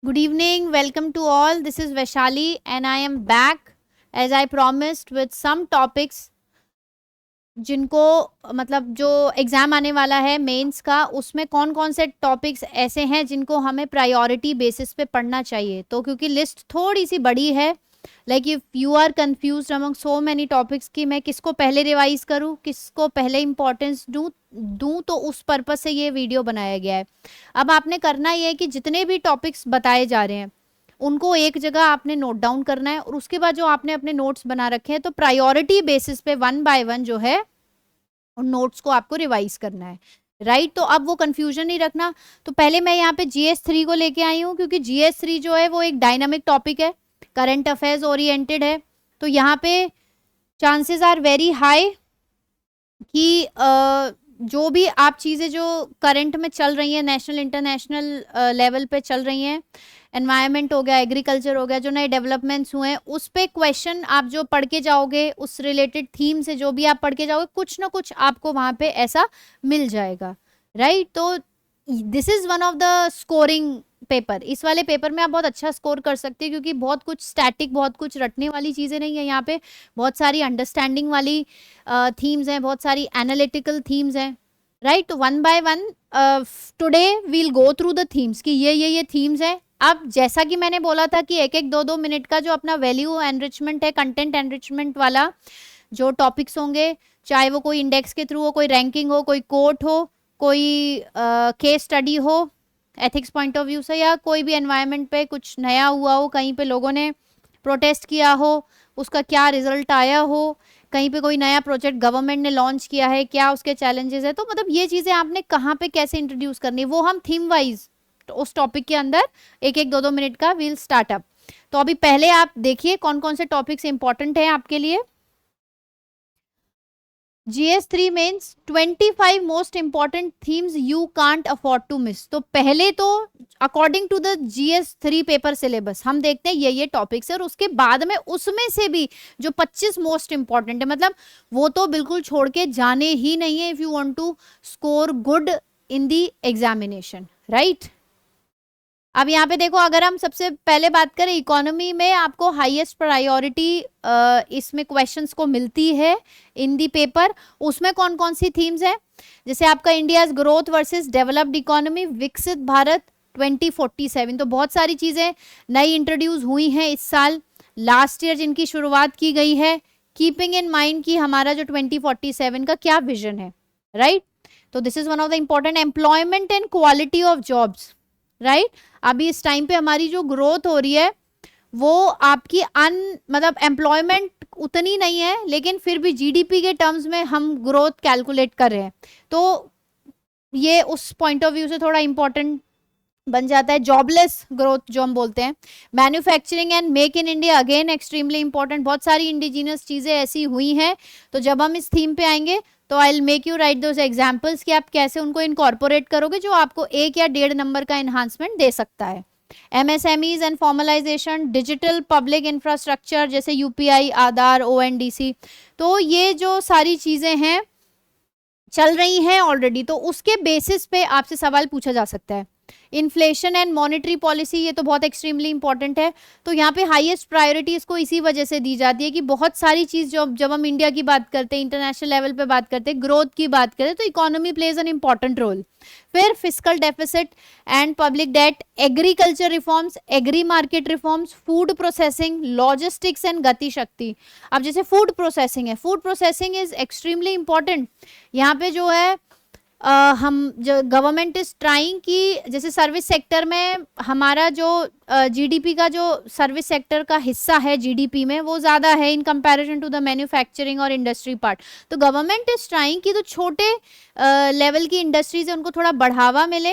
Good evening, welcome to all. This is Vaishali and I am back as I promised with some topics जिनको मतलब जो exam आने वाला है mains का, उसमें कौन कौन से टॉपिक्स ऐसे हैं जिनको हमें प्रायोरिटी बेसिस पे पढ़ना चाहिए। तो क्योंकि लिस्ट थोड़ी सी बड़ी है, like if you are confused among so many topics कि मैं किसको पहले रिवाइज करूं, किसको पहले इंपॉर्टेंस दूं, तो उस पर्पस से ये वीडियो बनाया गया है। अब आपने करना ये है कि जितने भी टॉपिक्स बताए जा रहे हैं उनको एक जगह आपने नोट डाउन करना है और उसके बाद जो आपने अपने नोट्स बना रखे हैं तो प्रायोरिटी बेसिस पे वन बाय वन जो है उन नोट्स को आपको रिवाइज करना है। राइट, तो अब वो कंफ्यूजन नहीं रखना। तो पहले मैं यहाँ पे GS3 को लेके आई हूँ क्योंकि GS3 जो है वो एक डायनामिक टॉपिक है, करंट अफेयर्स ओरिएंटेड है। तो यहाँ पे चांसेस आर वेरी हाई कि जो भी आप चीज़ें जो करंट में चल रही हैं, नेशनल इंटरनेशनल लेवल पे चल रही हैं, एनवायरनमेंट हो गया, एग्रीकल्चर हो गया, जो नए डेवलपमेंट्स हुए हैं उस पे क्वेश्चन आप जो पढ़ के जाओगे, उस रिलेटेड थीम से जो भी आप पढ़ के जाओगे, कुछ ना कुछ आपको वहाँ पे ऐसा मिल जाएगा। राइट, तो this is one of the scoring paper. इस वाले पेपर में आप बहुत अच्छा स्कोर कर सकते हैं क्योंकि बहुत कुछ स्टैटिक, बहुत कुछ रटने वाली चीज़ें नहीं है यहाँ पे, बहुत सारी अंडरस्टैंडिंग वाली थीम्स हैं, बहुत सारी एनालिटिकल थीम्स हैं। राइट, तो one by one today we'll go through the themes कि ये थीम्स हैं। अब जैसा कि मैंने बोला था कि एक एक 2-2 मिनट का जो अपना वैल्यू एनरिचमेंट है, कंटेंट एनरिचमेंट वाला जो टॉपिक्स होंगे, चाहे वो कोई इंडेक्स के थ्रू हो, कोई रैंकिंग हो, कोई कोट हो, कोई केस स्टडी हो एथिक्स पॉइंट ऑफ व्यू से, या कोई भी एनवायरनमेंट पे कुछ नया हुआ हो, कहीं पे लोगों ने प्रोटेस्ट किया हो, उसका क्या रिजल्ट आया हो, कहीं पे कोई नया प्रोजेक्ट गवर्नमेंट ने लॉन्च किया है, क्या उसके चैलेंजेस है, तो मतलब ये चीज़ें आपने कहाँ पे कैसे इंट्रोड्यूस करनी है वो हम थीम वाइज तो उस टॉपिक के अंदर एक एक 2-2 मिनट का वील स्टार्टअप। तो अभी पहले आप देखिए कौन कौन से टॉपिक्स इंपॉर्टेंट हैं आपके लिए। GS3 means 25 most important themes you can't afford to miss। तो पहले तो according to the GS3 paper syllabus हम देखते हैं ये टॉपिक्स है और उसके बाद में उसमें से भी जो 25 मोस्ट इंपॉर्टेंट है, मतलब वो तो बिल्कुल छोड़ के जाने ही नहीं है if you want to score good in the examination. Right, अब यहाँ पे देखो, अगर हम सबसे पहले बात करें इकोनॉमी में, आपको हाईएस्ट प्रायोरिटी इसमें क्वेश्चंस को मिलती है इन दी पेपर। उसमें कौन कौन सी थीम्स हैं, जैसे आपका India's growth versus developed economy, विकसित भारत 2047। तो बहुत सारी चीज़ें नई इंट्रोड्यूस हुई हैं इस साल, लास्ट ईयर जिनकी शुरुआत की गई है, कीपिंग इन माइंड कि हमारा जो 2047 का क्या विजन है। राइट, तो this is one of the important. Employment and quality of jobs. Right, अभी इस टाइम पे हमारी जो ग्रोथ हो रही है वो आपकी मतलब एम्प्लॉयमेंट उतनी नहीं है, लेकिन फिर भी GDP के टर्म्स में हम ग्रोथ कैलकुलेट कर रहे हैं, तो ये उस पॉइंट ऑफ व्यू से थोड़ा इंपॉर्टेंट बन जाता है। जॉबलेस ग्रोथ जो हम बोलते हैं, manufacturing and make in India again extremely important. बहुत सारी इंडिजिनियस चीज़ें ऐसी हुई हैं, तो जब हम इस थीम पे आएंगे तो I will make you right those examples कि आप कैसे उनको इनकॉर्पोरेट करोगे जो आपको 1 या 1.5 नंबर का एनहांसमेंट दे सकता है। MSMEs and formalisation, digital public infrastructure जैसे UPI, आधार, ONDC, तो ये जो सारी चीज़ें हैं चल रही हैं ऑलरेडी, तो उसके बेसिस पे आपसे सवाल पूछा जा सकता है। इन्फ्लेशन एंड मॉनेटरी पॉलिसी, ये तो बहुत एक्सट्रीमली इंपॉर्टेंट है। तो यहाँ पे हाईएस्ट प्रायोरिटी इसको इसी वजह से दी जाती है कि बहुत सारी चीज़ जब हम इंडिया की बात करते हैं, इंटरनेशनल लेवल पे बात करते हैं, ग्रोथ की बात करते हैं, तो economy plays an important role. फिर fiscal deficit and public debt, agriculture reforms, agri market reforms, food processing, logistics and Gati Shakti. अब जैसे फूड प्रोसेसिंग है, food processing is extremely important. यहाँ पे जो है हम जो गवर्नमेंट इज ट्राइंग कि जैसे सर्विस सेक्टर में हमारा जो GDP का जो सर्विस सेक्टर का हिस्सा है GDP में वो ज़्यादा है in comparison to the manufacturing और इंडस्ट्री पार्ट। तो गवर्नमेंट इज ट्राइंग कि जो छोटे लेवल की इंडस्ट्रीज है उनको थोड़ा बढ़ावा मिले।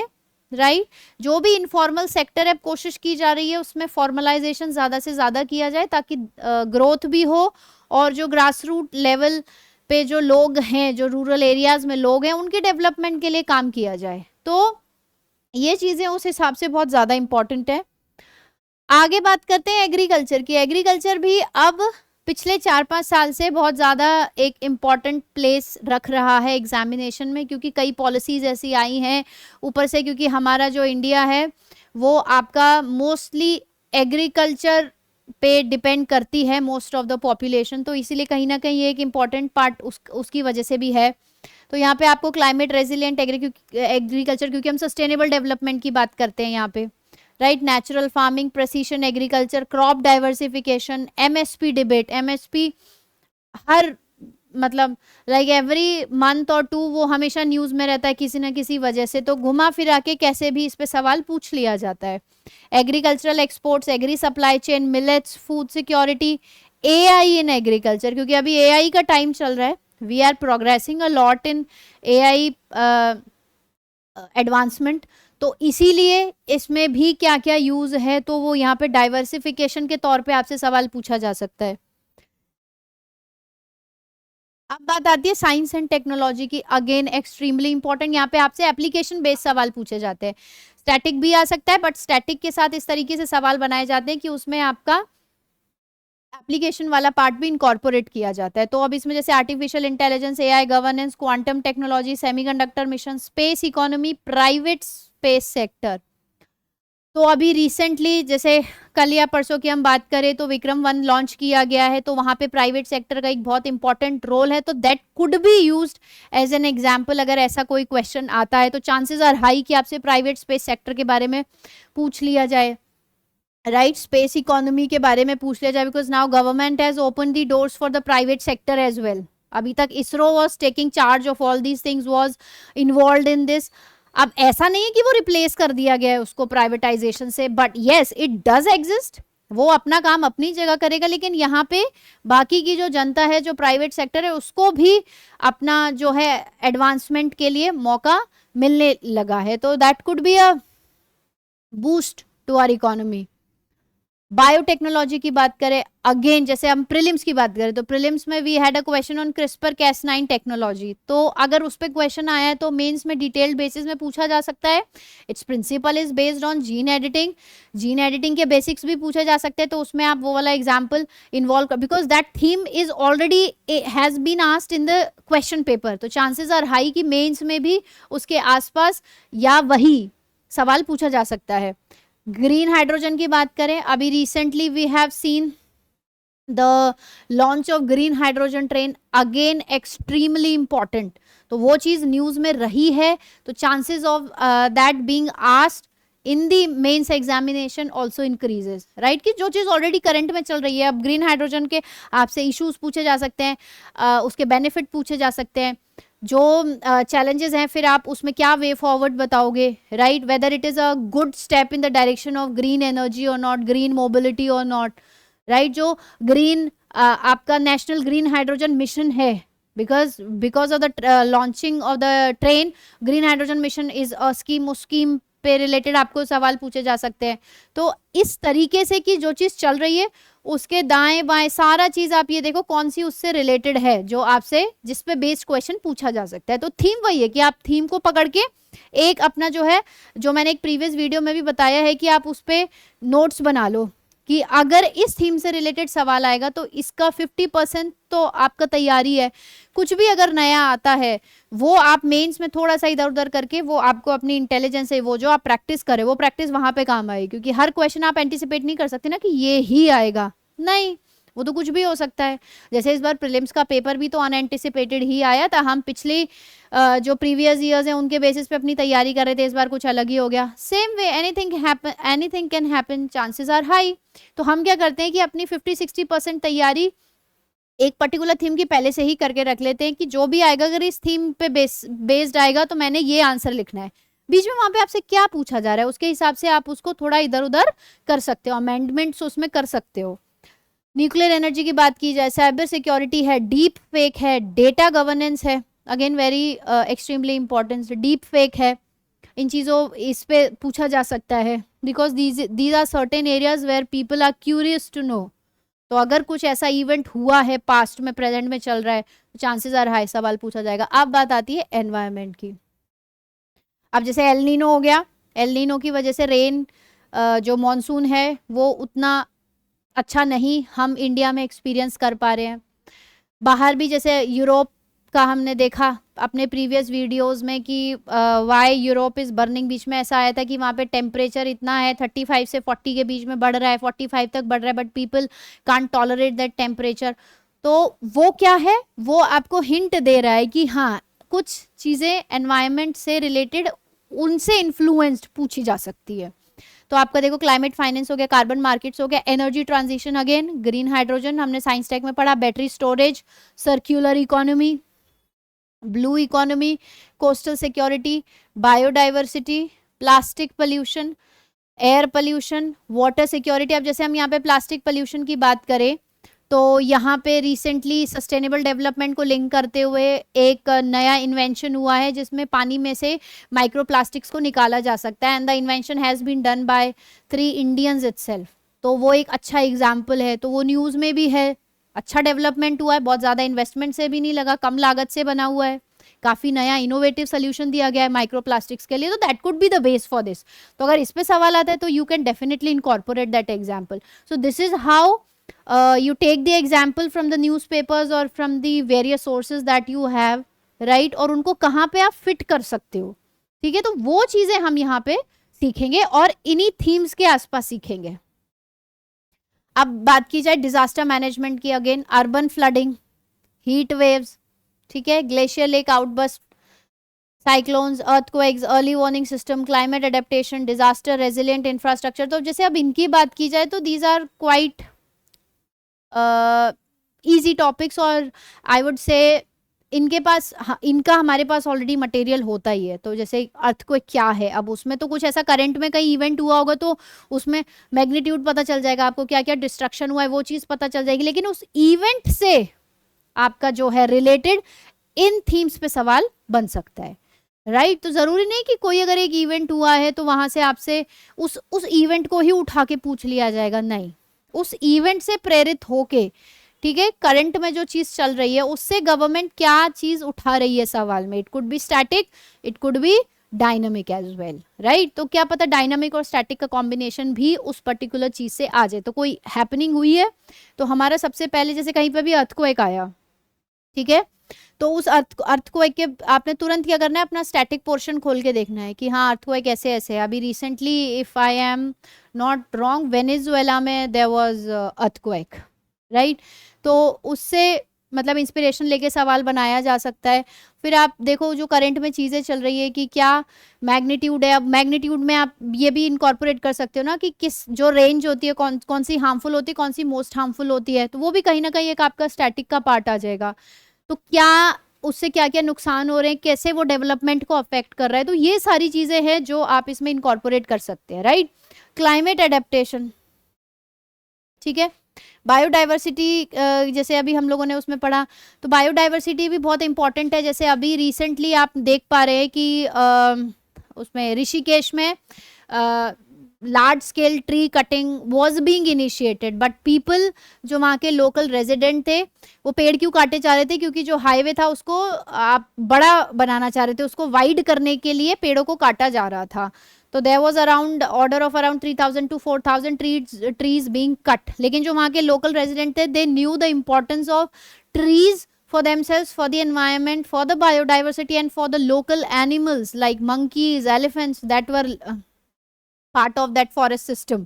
राइट, जो भी इनफॉर्मल सेक्टर है कोशिश की जा रही है उसमें फॉर्मलाइजेशन ज़्यादा से ज़्यादा किया जाए ताकि ग्रोथ भी हो और जो ग्रास रूट लेवल पे जो लोग हैं, जो रूरल एरियाज में लोग हैं, उनके डेवलपमेंट के लिए काम किया जाए। तो ये चीज़ें उस हिसाब से बहुत ज़्यादा इंपॉर्टेंट है। आगे बात करते हैं एग्रीकल्चर की। एग्रीकल्चर भी अब पिछले 4-5 साल से बहुत ज़्यादा एक इम्पॉर्टेंट प्लेस रख रहा है एग्जामिनेशन में, क्योंकि कई पॉलिसीज़ ऐसी आई हैं ऊपर से, क्योंकि हमारा जो इंडिया है वो आपका मोस्टली एग्रीकल्चर पे डिपेंड करती है मोस्ट ऑफ द पॉपुलेशन, तो इसीलिए कहीं ना कहीं ये एक इम्पॉर्टेंट पार्ट उसकी वजह से भी है। तो यहाँ पे आपको क्लाइमेट रेजिलिएंट एग्रीकल्चर, क्योंकि हम सस्टेनेबल डेवलपमेंट की बात करते हैं यहाँ पे, right, natural farming, precision agriculture, crop diversification, MSP debate, MSP हर मतलब लाइक एवरी मंथ और टू वो हमेशा न्यूज में रहता है किसी ना किसी वजह से, तो घुमा फिरा के कैसे भी इस पे सवाल पूछ लिया जाता है। Agricultural exports, agri supply chain, millets, food security, AI in agriculture, क्योंकि अभी एआई का टाइम चल रहा है, we are progressing a lot in AI advancement, तो इसीलिए इसमें भी क्या क्या यूज है, तो वो यहाँ पे डाइवर्सिफिकेशन के तौर पे आपसे सवाल पूछा जा सकता है। अब बात आती है साइंस एंड टेक्नोलॉजी की, अगेन एक्सट्रीमली इंपॉर्टेंट, यहाँ पे आपसे एप्लीकेशन बेस्ड सवाल पूछे जाते हैं। स्टैटिक भी आ सकता है, बट स्टैटिक के साथ इस तरीके से सवाल बनाए जाते हैं कि उसमें आपका एप्लीकेशन वाला पार्ट भी इनकॉर्पोरेट किया जाता है। तो अब इसमें जैसे artificial intelligence, AI, governance, quantum technology, semiconductor mission, space economy, private space sector. तो अभी रिसेंटली जैसे कल या परसों की हम बात करें तो विक्रम 1 लॉन्च किया गया है, तो वहां पे प्राइवेट सेक्टर का एक बहुत इंपॉर्टेंट रोल है, तो that could be used as an example. अगर ऐसा कोई क्वेश्चन आता है तो चांसेस आर हाई कि आपसे प्राइवेट स्पेस सेक्टर के बारे में पूछ लिया जाए, राइट, स्पेस इकोनॉमी के बारे में पूछ लिया जाए, because now government has open the doors for the private sector as well. अभी तक ISRO was taking charge of all these things, was involve in this. अब ऐसा नहीं है कि वो रिप्लेस कर दिया गया है उसको प्राइवेटाइजेशन से, but yes it does exist, वो अपना काम अपनी जगह करेगा, लेकिन यहाँ पे बाकी की जो जनता है, जो प्राइवेट सेक्टर है, उसको भी अपना जो है एडवांसमेंट के लिए मौका मिलने लगा है, तो that could be a boost to our economy. Biotechnology की बात करें, अगेन जैसे हम प्रीलिम्स की बात करें तो प्रीलिम्स में we had a question on CRISPR Cas nine technology, तो अगर उस पर क्वेश्चन आया है तो मेंस में डिटेल्ड बेसिस में पूछा जा सकता है। Its principle is based on gene editing, gene editing के बेसिक्स भी पूछे जा सकते हैं, तो उसमें आप वो वाला एग्जाम्पल इन्वॉल्व कर, because that theme is already has been asked in the question paper, तो चांसेस आर हाई कि मेन्स में भी उसके आसपास या वही सवाल पूछा जा सकता है। ग्रीन हाइड्रोजन की बात करें, अभी recently we have seen the launch of green hydrogen train, again extremely important, तो वो चीज न्यूज में रही है, तो chances of that being asked in the mains examination also increases, right, कि जो चीज ऑलरेडी करंट में चल रही है, अब ग्रीन हाइड्रोजन के आपसे इश्यूज पूछे जा सकते हैं, उसके बेनिफिट पूछे जा सकते हैं, जो चैलेंजेस हैं, फिर आप उसमें क्या वे फॉरवर्ड बताओगे, right, whether it is a good step in the direction of green energy और नॉट, ग्रीन मोबिलिटी और नॉट, राइट, जो ग्रीन आपका नेशनल ग्रीन हाइड्रोजन मिशन है, because of the launching of the train, green hydrogen mission is a scheme, उस scheme पे related आपको सवाल पूछे जा सकते हैं। तो इस तरीके से कि जो चीज चल रही है उसके दाएं बाएं सारा चीज आप ये देखो कौन सी उससे रिलेटेड है, जो आपसे जिस पे बेस्ड क्वेश्चन पूछा जा सकता है। तो थीम वही है कि आप थीम को पकड़ के एक अपना जो है, जो मैंने एक प्रीवियस वीडियो में भी बताया है कि आप उस पे नोट्स बना लो कि अगर इस थीम से रिलेटेड सवाल आएगा तो इसका 50% तो आपका तैयारी है, कुछ भी अगर नया आता है वो आप मेंस में थोड़ा सा इधर उधर करके वो आपको अपनी इंटेलिजेंस है, वो जो आप प्रैक्टिस करें वो प्रैक्टिस वहां पे काम आएगी, क्योंकि हर क्वेश्चन आप एंटिसिपेट नहीं कर सकते ना कि ये ही आएगा, नहीं, वो तो कुछ भी हो सकता है। जैसे इस बार प्रीलिम्स का पेपर भी तो अनएंटिसिपेटेड ही आया था, हम पिछली जो प्रीवियस ईयर्स हैं उनके बेसिस पे अपनी तैयारी कर रहे थे, इस बार कुछ अलग ही हो गया। Same way anything can happen, chances are high. तो हम क्या करते हैं कि अपनी 50-60% तैयारी एक पर्टिकुलर थीम की पहले से ही करके रख लेते हैं कि जो भी आएगा अगर इस थीम पे बेस्ड आएगा तो मैंने ये आंसर लिखना है, बीच में वहां पे आपसे क्या पूछा जा रहा है उसके हिसाब से आप उसको थोड़ा इधर उधर कर सकते हो, अमेंडमेंट्स उसमें कर सकते हो। न्यूक्लियर एनर्जी की बात की जाए, साइबर सिक्योरिटी है, डीप फेक है, डेटा गवर्नेंस है, again very extremely important, deep fake है, इन चीज़ों इस पे पूछा जा सकता है, because these are certain areas where people are curious to know. तो अगर कुछ ऐसा इवेंट हुआ है पास्ट में, प्रेजेंट में चल रहा है, तो चांसेस आर हाई सवाल पूछा जाएगा। अब बात आती है एनवायरनमेंट की। अब जैसे एल नीनो हो गया, एल नीनो की वजह से रेन जो मॉनसून है वो उतना अच्छा नहीं हम इंडिया में एक्सपीरियंस कर पा रहे हैं। बाहर भी जैसे यूरोप का हमने देखा अपने प्रीवियस वीडियोस में कि वाई यूरोप इज बर्निंग, बीच में ऐसा आया था कि वहाँ पे टेम्परेचर इतना है 35 से 40 के बीच में बढ़ रहा है, 45 तक बढ़ रहा है, but people can't tolerate that temperature. तो वो क्या है, वो आपको हिंट दे रहा है कि हाँ कुछ चीज़ें एनवायरनमेंट से रिलेटेड उनसे इन्फ्लुएंस्ड पूछी जा सकती है। तो आपका देखो क्लाइमेट फाइनेंस हो गया, कार्बन मार्केट्स हो गया, energy transition again, green hydrogen हमने साइंस टेक में पढ़ा, battery storage, circular economy, blue economy, coastal security, biodiversity, plastic pollution, air pollution, water security. अब जैसे हम यहाँ पे प्लास्टिक पोल्यूशन की बात करें तो यहाँ पे रिसेंटली सस्टेनेबल डेवलपमेंट को लिंक करते हुए एक नया इन्वेंशन हुआ है जिसमें पानी में से माइक्रो प्लास्टिक्स को निकाला जा सकता है, and the invention has been done by 3 Indians itself. तो वो एक अच्छा एग्जाम्पल है, तो वो न्यूज़ में भी है, अच्छा डेवलपमेंट हुआ है, बहुत ज़्यादा इन्वेस्टमेंट से भी नहीं लगा, कम लागत से बना हुआ है, काफ़ी नया इनोवेटिव सोल्यूशन दिया गया है माइक्रो प्लास्टिक्स के लिए, तो that could be the base for this. तो अगर इस पे सवाल आता है तो you can definitely incorporate that example. So this is how you take the example from the newspapers or from the various sources that you have, right? और उनको कहाँ पे आप फिट कर सकते हो, ठीक है? तो वो चीजें हम यहाँ पे सीखेंगे और इन्हीं थीम्स के आसपास सीखेंगे। अब बात की जाए डिजास्टर मैनेजमेंट की, again urban flooding, heat waves, ठीक है, glacier lake outburst, cyclones, earthquakes, early warning system, climate adaptation, disaster resilient infrastructure. तो जैसे अब इनकी बात की जाए तो these are quite easy topics, और आई वुड से इनके पास इनका हमारे पास ऑलरेडी मटेरियल होता ही है। तो जैसे अर्थक्वेक क्या है, अब उसमें तो कुछ ऐसा करंट में कहीं इवेंट हुआ होगा तो उसमें मैग्नीट्यूड पता चल जाएगा आपको, क्या क्या डिस्ट्रक्शन हुआ है वो चीज़ पता चल जाएगी, लेकिन उस इवेंट से आपका जो है रिलेटेड इन थीम्स पे सवाल बन सकता है, राइट? तो जरूरी नहीं कि कोई अगर एक इवेंट हुआ है तो वहां से आपसे उस इवेंट को ही उठा के पूछ लिया जाएगा, नहीं, उस इवेंट से प्रेरित होके, ठीक है, करंट में जो चीज चल रही है उससे गवर्नमेंट क्या चीज उठा रही है सवाल में। It could be static, it could be dynamic as well, right? तो क्या पता डायनामिक और स्टैटिक का कॉम्बिनेशन भी उस पर्टिकुलर चीज से आ जाए। तो कोई हैपनिंग हुई है तो हमारा सबसे पहले जैसे कहीं पे भी अर्थक्वेक आया, ठीक है, तो उस अर्थक्वेक के आपने तुरंत क्या करना है, अपना स्टैटिक पोर्शन खोल के देखना है कि हाँ अर्थक्वेक ऐसे ऐसे है। अभी recently if I am not wrong Venezuela में देयर वाज अर्थक्वेक, राइट? तो उससे मतलब इंस्पिरेशन लेके सवाल बनाया जा सकता है। फिर आप देखो जो करंट में चीज़ें चल रही है कि क्या मैग्नीट्यूड है, अब मैग्नीट्यूड में आप ये भी इनकॉर्पोरेट कर सकते हो ना कि किस जो रेंज होती है कौन सी हार्मफुल होती है, कौन सी मोस्ट हार्मफुल होती है, तो वो भी कहीं ना कहीं एक आपका स्टैटिक का पार्ट आ जाएगा। तो क्या उससे क्या क्या नुकसान हो रहे हैं, कैसे वो डेवलपमेंट को अफेक्ट कर रहा है, तो ये सारी चीजें हैं जो आप इसमें इनकॉर्पोरेट कर सकते हैं, राइट? क्लाइमेट एडेप्टेशन, ठीक है, बायोडाइवर्सिटी, जैसे अभी हम लोगों ने उसमें पढ़ा, तो बायोडाइवर्सिटी भी बहुत इंपॉर्टेंट है। जैसे अभी रिसेंटली आप देख पा रहे हैं कि उसमें ऋषिकेश में large scale tree cutting was being initiated, but people जो वहाँ के लोकल रेजिडेंट थे वो पेड़ क्यों काटे जा रहे थे, क्योंकि जो हाईवे था उसको आप बड़ा बनाना चाह रहे थे, उसको वाइड करने के लिए पेड़ों को काटा जा रहा था। तो there was around order of around 3000 to 4000 trees being cut, लेकिन जो वहाँ के लोकल रेजिडेंट थे they knew the importance of trees for themselves, for the environment, for the biodiversity and for the local animals like monkeys, elephants that were part of that forest system,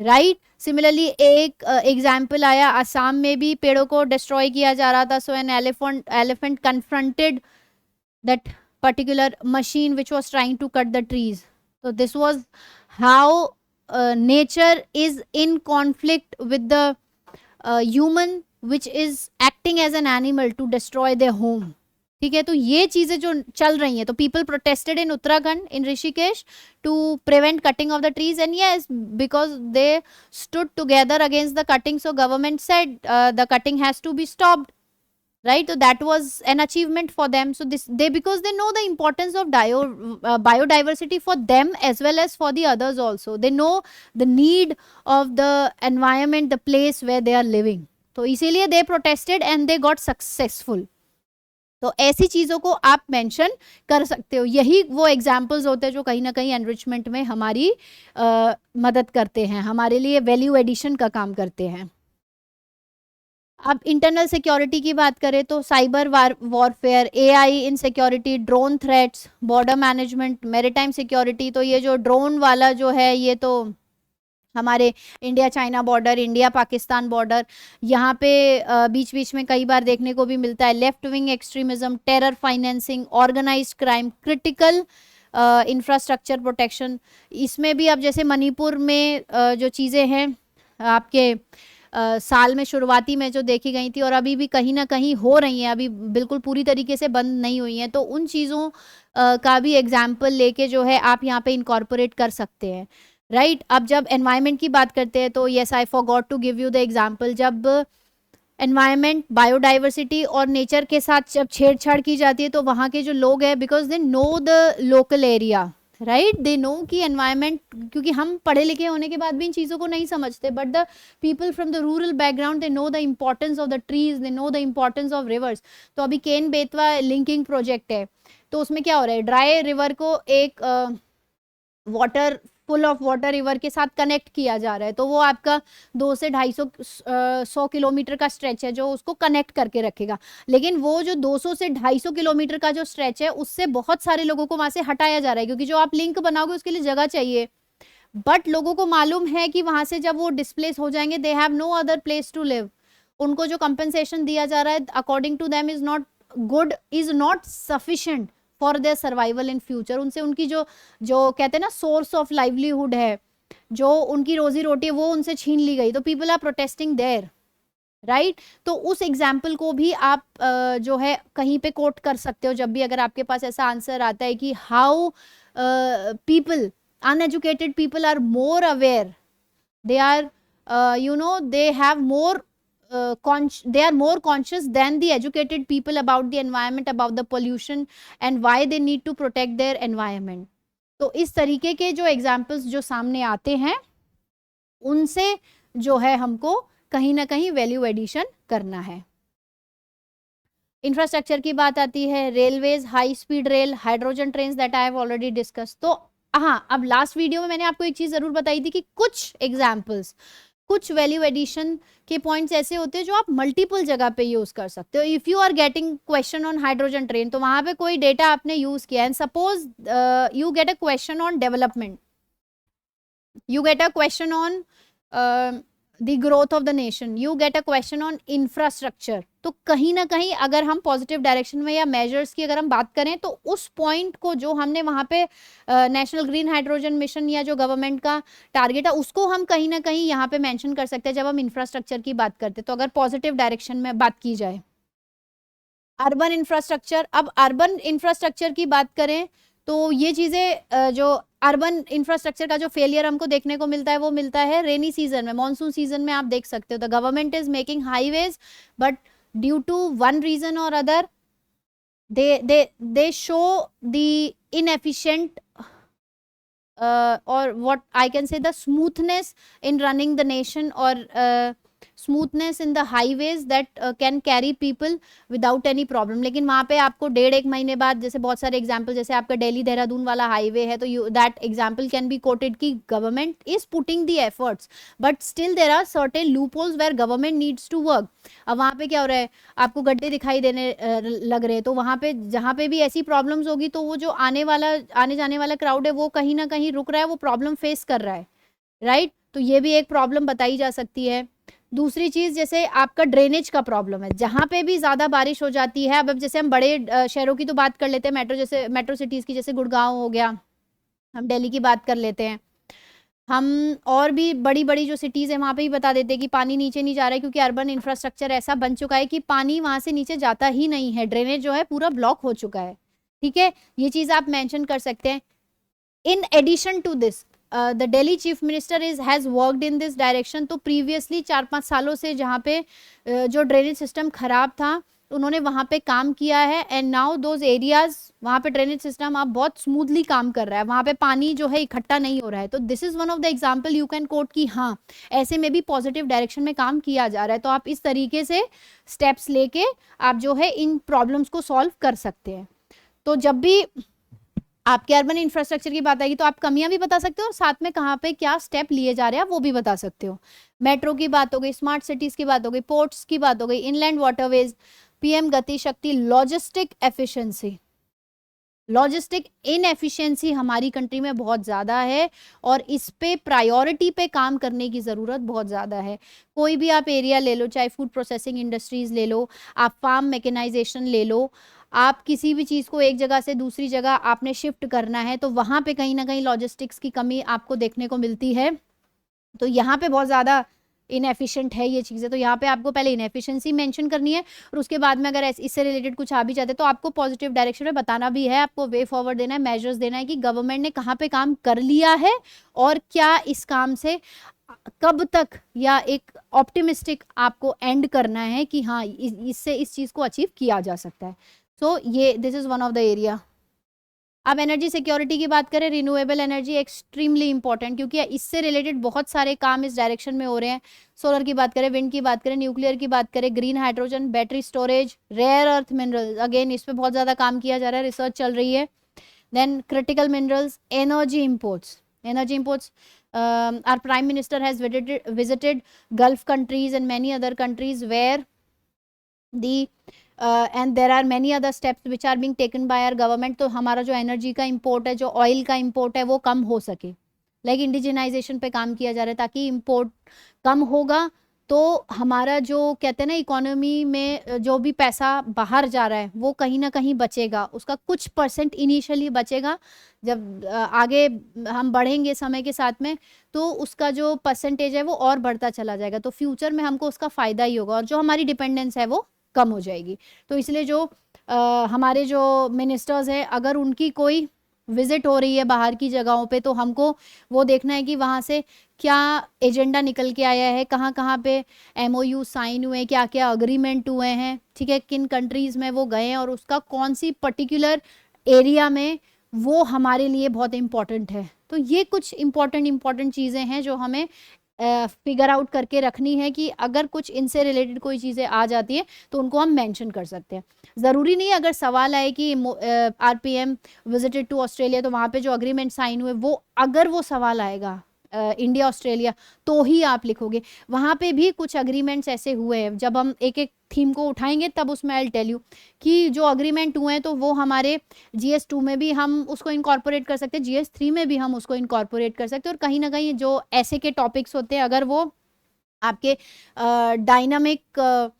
right? Similarly एक example आया असम में भी पेड़ों को destroy किया जा रहा था, so an elephant confronted that particular machine which was trying to cut the trees. So this was how nature is in conflict with the human which is acting as an animal to destroy their home, ठीक है? तो ये चीजें जो चल रही हैं, तो people protested in Uttarakhand in Rishikesh to prevent cutting of the trees, and yes because they stood together against the cutting, so government said the cutting has to be stopped, right? So that was an achievement for them. So this they, because they know the importance of biodiversity for them as well as for the others also, they know the need of the environment, the place where they are living, तो इसीलिए they protested and they got successful. तो ऐसी चीजों को आप mention कर सकते हो, यही वो एग्जाम्पल्स होते हैं जो कहीं ना कहीं एनरिचमेंट में हमारी मदद करते हैं, हमारे लिए वैल्यू एडिशन का काम करते हैं। अब इंटरनल सिक्योरिटी की बात करें तो साइबर वॉरफेयर, एआई इन security, drone threats, border management, maritime security. तो ये जो ड्रोन वाला जो है ये तो हमारे India China border, India Pakistan border, यहाँ पे बीच बीच में कई बार देखने को भी मिलता है। Left wing extremism, terror financing, organised crime, critical infrastructure protection. इसमें भी अब जैसे मणिपुर में जो चीज़ें हैं आपके साल में शुरुआती में जो देखी गई थी और अभी भी कहीं ना कहीं हो रही हैं, अभी बिल्कुल पूरी तरीके से बंद नहीं हुई हैं, तो उन चीज़ों का भी एग्जाम्पल लेके जो है आप यहाँ पे इनकॉर्पोरेट कर सकते हैं, राइट। अब जब एनवायरनमेंट की बात करते हैं तो yes I forgot to give you the example, जब एनवायरनमेंट, बायोडाइवर्सिटी और नेचर के साथ जब छेड़छाड़ की जाती है तो वहाँ के जो लोग हैं, because they know the local area, right, they know कि एनवायरनमेंट, क्योंकि हम पढ़े लिखे होने के बाद भी इन चीज़ों को नहीं समझते, but the people from the rural background they know the importance of the trees, they know the importance of reverse. तो अभी केन बेतवा लिंकिंग प्रोजेक्ट है, तो उसमें क्या हो रहा है, ड्राई रिवर को एक water full of water river के साथ कनेक्ट किया जा रहा है, तो वो आपका 200 से 250 100 किलोमीटर का स्ट्रेच है जो उसको कनेक्ट करके रखेगा। लेकिन वो जो 200 से 250 किलोमीटर का जो स्ट्रेच है उससे बहुत सारे लोगों को वहां से हटाया जा रहा है, क्योंकि जो आप लिंक बनाओगे उसके लिए जगह चाहिए, बट लोगों को मालूम है कि वहां से जब वो डिस्प्लेस हो जाएंगे they have no other place to live. उनको जो कंपेंसेशन दिया जा रहा है according to them is not good, is not sufficient for their survival in future. उनसे उनकी जो जो कहते हैं ना सोर्स ऑफ लाइवलीहुड है, जो उनकी रोजी रोटी है, वो उनसे छीन ली गई, तो people are protesting there, right. तो उस एग्जाम्पल को भी आप जो है कहीं पे कोट कर सकते हो जब भी अगर आपके पास ऐसा आंसर आता है कि how people, uneducated people are more aware, they are they have more they are more conscious than the educated people about the environment, about the pollution and why they need to protect their environment। तो इस तरीके के जो examples जो सामने आते हैं उनसे जो है हमको कहीं ना कहीं वैल्यू एडिशन करना है। इंफ्रास्ट्रक्चर की बात आती है, railways, high speed rail, hydrogen train that I have already discuss. तो हाँ, अब लास्ट वीडियो में मैंने आपको एक चीज जरूर बताई थी कि कुछ एग्जाम्पल्स, कुछ वैल्यू एडिशन के पॉइंट्स ऐसे होते हैं जो आप मल्टीपल जगह पे यूज कर सकते हो। If you are getting question on hydrogen train, तो वहां पे कोई डेटा आपने यूज किया and suppose you get a question on development, you get a question on the growth of the nation, you get a question on infrastructure, तो कहीं ना कहीं अगर हम पॉजिटिव डायरेक्शन में या मेजर्स की अगर हम बात करें तो उस पॉइंट को जो हमने वहां पे नेशनल ग्रीन हाइड्रोजन मिशन या जो गवर्नमेंट का टारगेट है उसको हम कहीं ना कहीं यहाँ पे मेंशन कर सकते हैं जब हम इंफ्रास्ट्रक्चर की बात करते हैं। तो अगर पॉजिटिव डायरेक्शन में बात की जाए, अर्बन इंफ्रास्ट्रक्चर, अब अर्बन इंफ्रास्ट्रक्चर की बात करें तो ये चीजें जो अर्बन इंफ्रास्ट्रक्चर का जो फेलियर हमको देखने को मिलता है वो मिलता है रेनी सीजन में, मानसून सीजन में। आप देख सकते हो the government is making highways but due to one reason और other they show the inefficient or what I can say the smoothness in running the nation or smoothness in the highways that can carry people without any problem। लेकिन वहाँ पे आपको 1.5 महीने बाद, जैसे बहुत सारे एग्जाम्पल, जैसे आपका दिल्ली देहरादून वाला हाईवे है, तो that example can be quoted कि government is putting the efforts but still there are certain loopholes where government needs to work. अब वहाँ पे क्या हो रहा है, आपको गड्ढे दिखाई देने लग रहे हैं, तो वहाँ पे जहाँ पे भी ऐसी प्रॉब्लम्स होगी तो वो जो आने जाने वाला क्राउड है वो कहीं ना कहीं रुक रहा है, वो प्रॉब्लम फेस कर रहा है, राइट। तो ये भी एक प्रॉब्लम बताई जा सकती है। दूसरी चीज, जैसे आपका ड्रेनेज का प्रॉब्लम है, जहां पे भी ज्यादा बारिश हो जाती है। अब जैसे हम बड़े शहरों की तो बात कर लेते हैं, मेट्रो सिटीज की, जैसे गुड़गांव हो गया, हम दिल्ली की बात कर लेते हैं, हम और भी बड़ी बड़ी जो सिटीज है वहां पे ही बता देते हैं कि पानी नीचे नहीं जा रहा है क्योंकि अर्बन इंफ्रास्ट्रक्चर ऐसा बन चुका है कि पानी वहां से नीचे जाता ही नहीं है, ड्रेनेज जो है पूरा ब्लॉक हो चुका है, ठीक है। ये चीज आप मेंशन कर सकते हैं। In addition to this the Delhi chief minister has worked in this direction. तो प्रीवियसली 4-5 सालों से जहाँ पे जो ड्रेनेज सिस्टम खराब था उन्होंने वहाँ पे काम किया है एंड नाउ दोज एरियाज, वहाँ पे ड्रेनेज सिस्टम अब बहुत स्मूथली काम कर रहा है, वहाँ पे पानी जो है इकट्ठा नहीं हो रहा है। तो this is one of the example you can coat कि हाँ ऐसे में भी पॉजिटिव डायरेक्शन में काम किया जा रहा है। तो आप इस तरीके से स्टेप्स लेके आप जो है इन प्रॉब्लम्स को सॉल्व कर सकते हैं। तो जब भी आपके अर्बन इंफ्रास्ट्रक्चर की बात आएगी तो आप कमियां भी बता सकते हो और साथ में कहाँ पे क्या स्टेप लिए जा रहे हैं वो भी बता सकते हो। मेट्रो की बात हो गई, स्मार्ट सिटीज की बात हो गई, पोर्ट्स की बात हो गई, इनलैंड वाटरवेज, पीएम गति शक्ति, लॉजिस्टिक एफिशिएंसी। लॉजिस्टिक इनएफिशिएंसी हमारी कंट्री में बहुत ज़्यादा है और इस पे प्रायोरिटी पे काम करने की ज़रूरत बहुत ज़्यादा है। कोई भी आप एरिया ले लो, चाहे फूड प्रोसेसिंग इंडस्ट्रीज़ ले लो, आप फार्म मैकेनाइजेशन ले लो, आप किसी भी चीज़ को एक जगह से दूसरी जगह आपने शिफ्ट करना है तो वहाँ पे कहीं ना कहीं लॉजिस्टिक्स की कमी आपको देखने को मिलती है। तो यहाँ पे बहुत ज़्यादा इनएफिशिएंट है ये चीज़ें, तो यहाँ पे आपको पहले इनएफिशिएंसी मेंशन करनी है और उसके बाद में अगर इससे रिलेटेड कुछ आ भी जाते तो आपको पॉजिटिव डायरेक्शन में बताना भी है, आपको वे फॉरवर्ड देना है, मेजर्स देना है कि गवर्नमेंट ने कहाँ पे काम कर लिया है और क्या इस काम से कब तक या एक ऑप्टिमिस्टिक आपको एंड करना है कि हाँ इससे इस चीज़ को अचीव किया जा सकता है। सो ये this is one of the area. अब एनर्जी सिक्योरिटी की बात करें, रिन्यूएबल एनर्जी एक्सट्रीमली इंपॉर्टेंट क्योंकि इससे रिलेटेड बहुत सारे काम इस डायरेक्शन में हो रहे हैं। सोलर की बात करें, विंड की बात करें, न्यूक्लियर की बात करें, green hydrogen, battery storage, rare earth minerals, again इस पे बहुत ज़्यादा काम किया जा रहा है, रिसर्च चल रही है। Then critical minerals, energy imports. Energy imports, our prime minister has visited Gulf countries and many other countries where the and there are many other steps which are being taken by our government। तो हमारा जो energy का import है, जो oil का import है वो कम हो सके, लाइक इंडिजिनाइजेशन पे काम किया जा रहा है ताकि इंपोर्ट कम होगा तो हमारा जो कहते हैं ना इकोनॉमी में जो भी पैसा बाहर जा रहा है वो कहीं ना कहीं बचेगा, उसका कुछ परसेंट इनिशियली बचेगा। जब आगे हम बढ़ेंगे समय के साथ में तो उसका जो परसेंटेज है वो और बढ़ता चला जाएगा, तो फ्यूचर में हमको उसका फ़ायदा ही होगा और जो हमारी डिपेंडेंस है वो कम हो जाएगी। तो इसलिए जो हमारे जो मिनिस्टर्स हैं अगर उनकी कोई विजिट हो रही है बाहर की जगहों पे तो हमको वो देखना है कि वहाँ से क्या एजेंडा निकल के आया है, कहाँ कहाँ पे एमओयू साइन हुए, क्या क्या अग्रीमेंट हुए हैं, ठीक है, किन कंट्रीज़ में वो गए हैं और उसका कौन सी पर्टिकुलर एरिया में वो हमारे लिए बहुत इम्पॉर्टेंट है। तो ये कुछ इम्पॉर्टेंट चीज़ें हैं जो हमें फिगर आउट करके रखनी है कि अगर कुछ इनसे रिलेटेड कोई चीज़ें आ जाती है तो उनको हम मेंशन कर सकते हैं। ज़रूरी नहीं है अगर सवाल आए कि आरपीएम विजिटेड टू ऑस्ट्रेलिया तो वहाँ पे जो अग्रीमेंट साइन हुए वो अगर वो सवाल आएगा इंडिया ऑस्ट्रेलिया तो ही आप लिखोगे। वहाँ पे भी कुछ अग्रीमेंट्स ऐसे हुए हैं, जब हम एक एक थीम को उठाएंगे तब उसमें आई टेल यू कि जो अग्रीमेंट हुए हैं तो वो हमारे GS2 में भी हम उसको इनकॉर्पोरेट कर सकते हैं, GS3 में भी हम उसको इनकॉर्पोरेट कर सकते हैं और कहीं ना कहीं जो ऐसे के टॉपिक्स होते हैं अगर वो आपके डायनामिक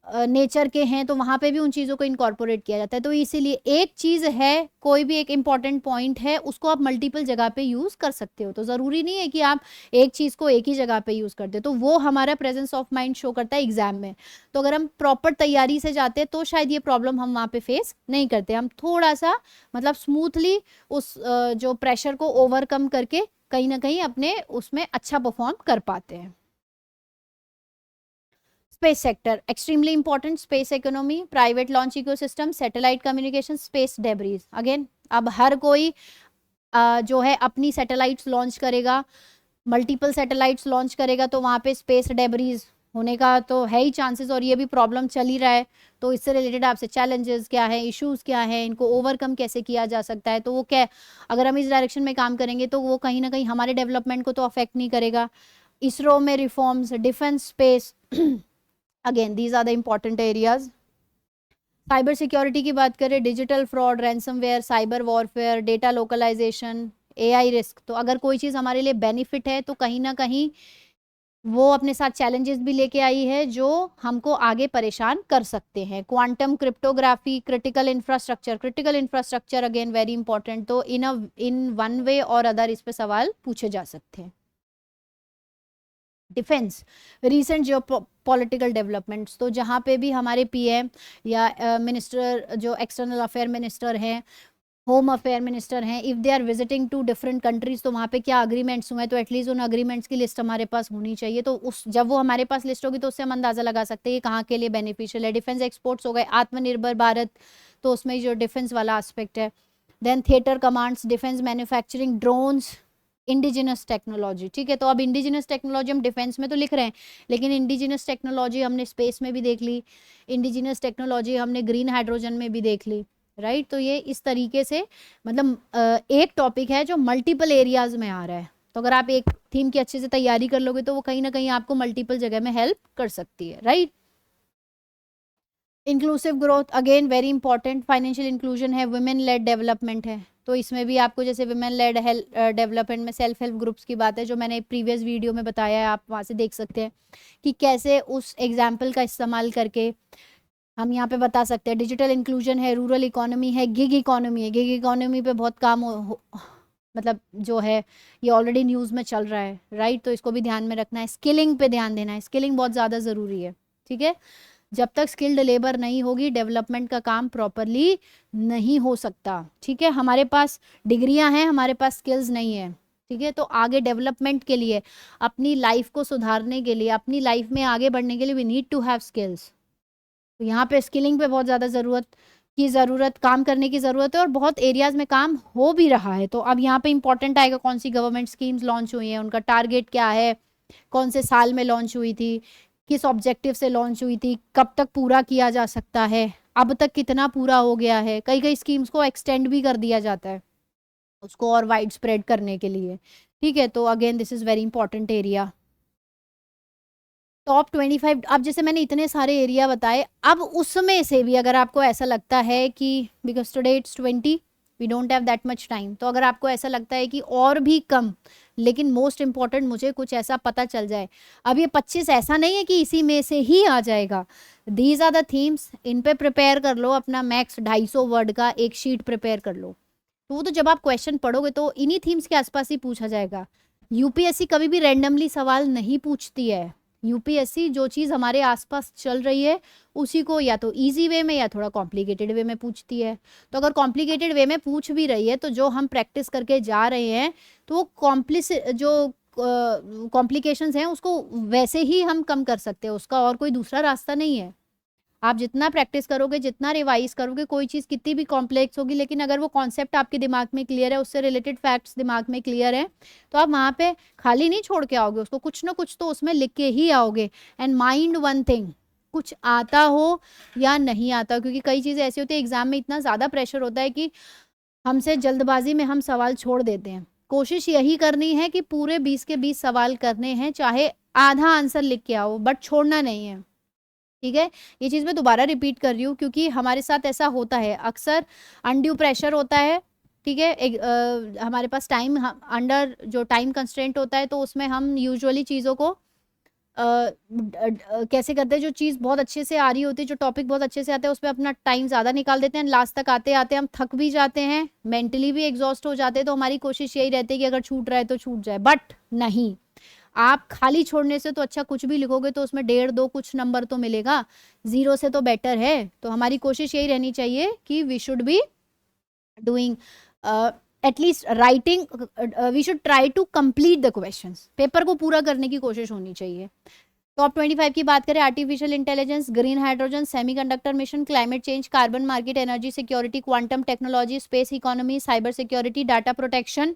नेचर के हैं तो वहाँ पे भी उन चीज़ों को इनकॉर्पोरेट किया जाता है। तो इसीलिए एक चीज़ है, कोई भी एक इम्पॉर्टेंट पॉइंट है उसको आप मल्टीपल जगह पे यूज़ कर सकते हो, तो ज़रूरी नहीं है कि आप एक चीज़ को एक ही जगह पे यूज़ करते हो। तो वो हमारा प्रेजेंस ऑफ माइंड शो करता है एग्जाम में। तो अगर हम प्रॉपर तैयारी से जाते हैं तो शायद ये प्रॉब्लम हम वहाँ पे फेस नहीं करते, हम थोड़ा सा मतलब स्मूथली उस जो प्रेशर को ओवरकम करके कहीं ना कहीं अपने उसमें अच्छा परफॉर्म कर पाते हैं। Space sector extremely important, space economy, private launch ecosystem, satellite communication, space debris. Again अब हर कोई जो है अपनी सैटेलाइट्स लॉन्च करेगा, मल्टीपल सैटेलाइट्स लॉन्च करेगा तो वहाँ पे स्पेस डेब्रीज होने का तो है ही चांसेस और ये भी प्रॉब्लम चल ही रहा है। तो इससे रिलेटेड आपसे चैलेंजेस क्या है, इश्यूज क्या है, इनको ओवरकम कैसे किया जा सकता है, तो वो क्या अगर हम इस डायरेक्शन में काम करेंगे तो वो कहीं ना कहीं हमारे डेवलपमेंट को तो अफेक्ट नहीं करेगा। इसरो में reforms, defence space, again these are the important areas. Cyber security की बात करें, digital fraud, ransomware, cyber warfare, data localisation, AI risk. तो अगर कोई चीज़ हमारे लिए बेनिफिट है तो कहीं ना कहीं वो अपने साथ चैलेंजेस भी लेके आई है जो हमको आगे परेशान कर सकते हैं। Quantum cryptography, critical infrastructure again very important. तो इन वन वे और अदर इस पे सवाल पूछे जा सकते हैं। डिफेंस, रीसेंट जो पॉलिटिकल डेवलपमेंट्स, तो जहाँ पे भी हमारे PM या मिनिस्टर जो एक्सटर्नल अफेयर मिनिस्टर हैं, होम अफेयर मिनिस्टर हैं, if they are visiting to different countries तो वहाँ पे क्या अग्रीमेंट्स हुए हैं तो एटलीस्ट उन अग्रीमेंट्स की लिस्ट हमारे पास होनी चाहिए। तो उस जब वो हमारे पास लिस्ट होगी तो उससे हम अंदाज़ा लगा सकते हैं ये कहाँ के लिए बेनिफिशियल है। डिफेंस एक्सपोर्ट्स हो गए, आत्मनिर्भर भारत, तो उसमें जो डिफेंस वाला एस्पेक्ट है। Then theatre commands, defence manufacturing, drones, indigenous technology. ठीक है, तो अब इंडिजिनस टेक्नोलॉजी हम डिफेंस में तो लिख रहे हैं लेकिन इंडिजिनस टेक्नोलॉजी हमने स्पेस में भी देख ली, इंडिजिनस टेक्नोलॉजी हमने ग्रीन हाइड्रोजन में भी देख ली, राइट। तो ये इस तरीके से मतलब एक टॉपिक है जो मल्टीपल एरियाज में आ रहा है, तो अगर आप एक थीम की अच्छे से तैयारी कर लोगे तो वो कहीं ना कहीं आपको मल्टीपल जगह में हेल्प कर सकती है, right. Inclusive growth again very important, financial inclusion है, वुमेन लेड डेवलपमेंट है, तो इसमें भी आपको जैसे वुमेन लेड डेवलपमेंट में सेल्फ हेल्प ग्रुप्स की बात है जो मैंने प्रीवियस वीडियो में बताया है, आप वहाँ से देख सकते हैं कि कैसे उस एग्जाम्पल का इस्तेमाल करके हम यहाँ पे बता सकते हैं। डिजिटल इंक्लूजन है, रूरल इकोनॉमी है, गिग इकोनॉमी है, गिग इकोनॉमी पे बहुत काम मतलब जो है ये ऑलरेडी न्यूज़ में चल रहा है, राइट। तो इसको भी ध्यान में रखना है, स्किलिंग पे ध्यान देना है, स्किलिंग बहुत ज़्यादा ज़रूरी है, ठीक है। जब तक स्किल्ड लेबर नहीं होगी डेवलपमेंट का काम प्रॉपरली नहीं हो सकता, ठीक है। हमारे पास डिग्रियां हैं, हमारे पास स्किल्स नहीं है, ठीक है। तो आगे डेवलपमेंट के लिए, अपनी लाइफ को सुधारने के लिए, अपनी लाइफ में आगे बढ़ने के लिए we need to have skills. तो यहाँ पे स्किलिंग पे बहुत ज़्यादा ज़रूरत काम करने की ज़रूरत है, और बहुत एरियाज में काम हो भी रहा है। तो अब यहाँ पे इंपॉर्टेंट आएगा कौन सी गवर्नमेंट स्कीम्स लॉन्च हुई हैं, उनका टारगेट क्या है, कौन से साल में लॉन्च हुई थी, किस ऑब्जेक्टिव से लॉन्च हुई थी, कब तक पूरा किया जा सकता है, अब तक कितना पूरा हो गया है। कई कई स्कीम्स को एक्सटेंड भी कर दिया जाता है उसको और वाइड स्प्रेड करने के लिए, ठीक है। तो again this is very important area. Top 25, अब जैसे मैंने इतने सारे एरिया बताए, अब उसमें से भी अगर आपको ऐसा लगता है कि because today it's 20, we don't have that much time, तो अगर आपको ऐसा लगता है कि और भी कम लेकिन मोस्ट इम्पॉर्टेंट मुझे कुछ ऐसा पता चल जाए, अब ये 25 ऐसा नहीं है कि इसी में से ही आ जाएगा। दीज आर द थीम्स, इन पे प्रिपेयर कर लो अपना मैक्स 250 वर्ड का एक शीट प्रिपेयर कर लो। तो वो तो जब आप क्वेश्चन पढ़ोगे तो इन्हीं थीम्स के आसपास ही पूछा जाएगा। यूपीएससी कभी भी रैंडमली सवाल नहीं पूछती है। यूपीएससी जो चीज़ हमारे आसपास चल रही है उसी को या तो इजी वे में या थोड़ा कॉम्प्लिकेटेड वे में पूछती है। तो अगर कॉम्प्लिकेटेड वे में पूछ भी रही है तो जो हम प्रैक्टिस करके जा रहे हैं तो वो कॉम्प्लिकेशंस हैं उसको वैसे ही हम कम कर सकते हैं, उसका और कोई दूसरा रास्ता नहीं है। आप जितना प्रैक्टिस करोगे, जितना रिवाइज करोगे, कोई चीज़ कितनी भी कॉम्प्लेक्स होगी लेकिन अगर वो कॉन्सेप्ट आपके दिमाग में क्लियर है, उससे रिलेटेड फैक्ट्स दिमाग में क्लियर है, तो आप वहाँ पे खाली नहीं छोड़ के आओगे उसको, कुछ ना कुछ तो उसमें लिख के ही आओगे। एंड माइंड वन थिंग, कुछ आता हो या नहीं आता, क्योंकि कई चीज़ें ऐसी होती है एग्जाम में इतना ज़्यादा प्रेशर होता है कि हमसे जल्दबाजी में हम सवाल छोड़ देते हैं। कोशिश यही करनी है कि पूरे 20 के 20 सवाल करने हैं, चाहे आधा आंसर लिख के आओ, बट छोड़ना नहीं है, ठीक है। ये चीज़ मैं दोबारा रिपीट कर रही हूँ क्योंकि हमारे साथ ऐसा होता है अक्सर, अनड्यू प्रेशर होता है, ठीक है। हमारे पास टाइम अंडर जो टाइम कंस्ट्रेंट होता है तो उसमें हम यूजुअली चीज़ों को कैसे करते हैं, जो चीज़ बहुत अच्छे से आ रही होती है, जो टॉपिक बहुत अच्छे से आता है उस पर अपना टाइम ज़्यादा निकाल देते हैं, लास्ट तक आते आते हम थक भी जाते हैं, मेंटली भी एग्जॉस्ट हो जाते हैं। तो हमारी कोशिश यही रहती है कि अगर छूट रहा है तो छूट जाए, बट नहीं, आप खाली छोड़ने से तो अच्छा कुछ भी लिखोगे तो उसमें 1.5-2 कुछ नंबर तो मिलेगा, 0 से तो बेटर है। तो हमारी कोशिश यही रहनी चाहिए कि we should be doing at least writing, we should try to complete the questions, paper को पूरा करने की कोशिश होनी चाहिए। टॉप 25 की बात करें, artificial intelligence, green hydrogen, semiconductor mission, climate change, carbon market, energy security, quantum technology, space economy, cyber security, data protection,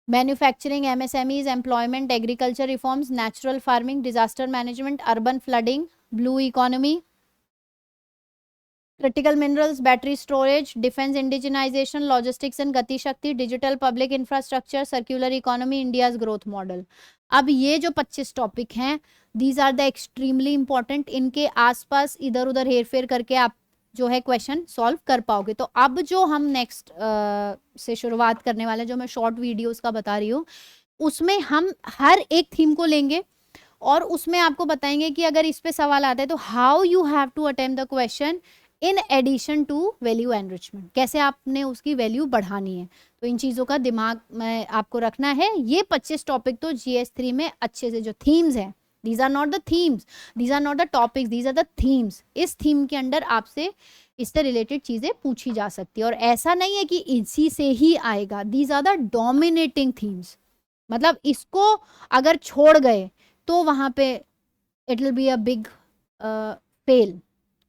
manufacturing, MSMEs, employment, agriculture reforms, natural farming, disaster management, urban flooding, blue economy, critical minerals, battery storage, defence indigenisation, logistics and Gati Shakti, digital public infrastructure, circular economy, India's growth model. अब ये जो 25 topic हैं, these are the extremely important, इनके आसपास इधर उधर हेरफेर करके आप जो है क्वेश्चन सॉल्व कर पाओगे। तो अब जो हम नेक्स्ट से शुरुआत करने वाले, जो मैं शॉर्ट वीडियोस का बता रही हूँ, उसमें हम हर एक थीम को लेंगे और उसमें आपको बताएंगे कि अगर इस पे सवाल आता है तो how you have to attempt the question in addition to value enrichment, कैसे आपने उसकी वैल्यू बढ़ानी है। तो इन चीज़ों का दिमाग में आपको रखना है। ये 25 टॉपिक तो GS3 में अच्छे से जो थीम्स हैं, these are not the themes, these are not the topics, these are the themes. इस थीम के अंडर आपसे इससे रिलेटेड चीज़ें पूछी जा सकती है और ऐसा नहीं है कि इसी से ही आएगा, these are the dominating themes. मतलब इसको अगर छोड़ गए तो वहाँ पे it will be a big fail,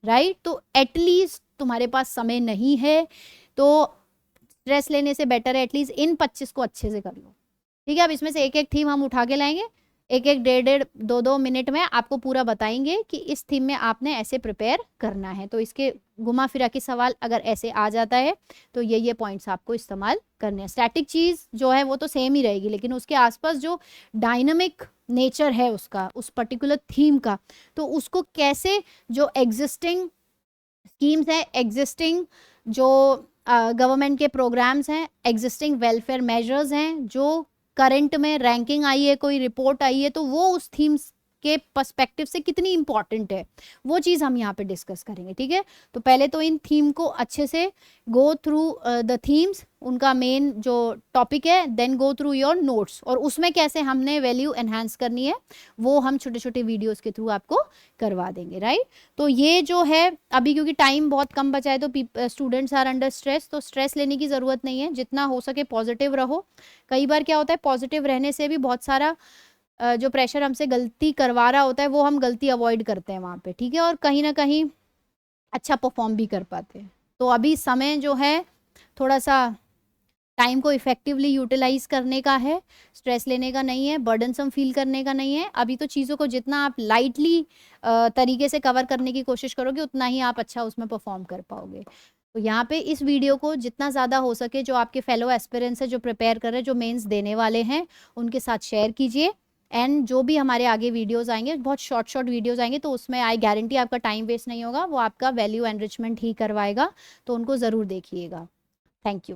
right. तो एटलीस्ट तुम्हारे पास समय नहीं है तो स्ट्रेस लेने से बेटर है एटलीस्ट इन 25 को अच्छे से कर लो, ठीक है। अब इसमें से एक एक थीम हम उठा के लाएंगे, एक एक 1.5-1.5 2 मिनट में आपको पूरा बताएंगे कि इस थीम में आपने ऐसे प्रिपेयर करना है। तो इसके घुमा फिरा के सवाल अगर ऐसे आ जाता है तो ये पॉइंट्स आपको इस्तेमाल करने हैं। स्टैटिक चीज़ जो है वो तो सेम ही रहेगी, लेकिन उसके आसपास जो डायनामिक नेचर है उसका, उस पर्टिकुलर थीम का, तो उसको कैसे जो एग्जिस्टिंग स्कीम्स हैं, एग्जिस्टिंग जो गवर्नमेंट के प्रोग्राम्स हैं, एग्जिस्टिंग वेलफेयर मेजर्स हैं, जो करंट में रैंकिंग आई है, कोई रिपोर्ट आई है, तो वो उस थीम्स के पर्सपेक्टिव से कितनी इंपॉर्टेंट है, वो चीज़ हम यहाँ पे डिस्कस करेंगे। ठीक है, तो पहले तो इन थीम को अच्छे से गो थ्रू द थीम्स, उनका मेन जो टॉपिक है, then go through your notes, और उसमें कैसे हमने वैल्यू एनहांस करनी है वो हम छोटे छोटे वीडियोस के थ्रू आपको करवा देंगे। राइट, तो ये जो है अभी क्योंकि टाइम बहुत कम बचा है तो स्टूडेंट्स आर अंडर स्ट्रेस, तो स्ट्रेस लेने की ज़रूरत नहीं है, जितना हो सके पॉजिटिव रहो। कई बार क्या होता है, पॉजिटिव रहने से भी बहुत सारा जो प्रेशर हमसे गलती करवा रहा होता है वो हम गलती अवॉइड करते हैं वहाँ पे। ठीक है, और कहीं ना कहीं अच्छा परफॉर्म भी कर पाते हैं। तो अभी समय जो है थोड़ा सा टाइम को इफेक्टिवली यूटिलाइज करने का है, स्ट्रेस लेने का नहीं है, बर्डनसम फील करने का नहीं है। अभी तो चीज़ों को जितना आप लाइटली तरीके से कवर करने की कोशिश करोगे उतना ही आप अच्छा उसमें परफॉर्म कर पाओगे। तो यहाँ पे इस वीडियो को जितना ज़्यादा हो सके जो आपके फेलो एस्पिरेंट्स हैं, जो प्रिपेयर कर रहे हैं, जो मेंस देने वाले हैं, उनके साथ शेयर कीजिए। एंड जो भी हमारे आगे वीडियोस आएंगे, बहुत शॉर्ट वीडियोस आएंगे, तो उसमें आई गारंटी आपका टाइम वेस्ट नहीं होगा, वो आपका वैल्यू एनरिचमेंट ही करवाएगा, तो उनको ज़रूर देखिएगा। Thank you.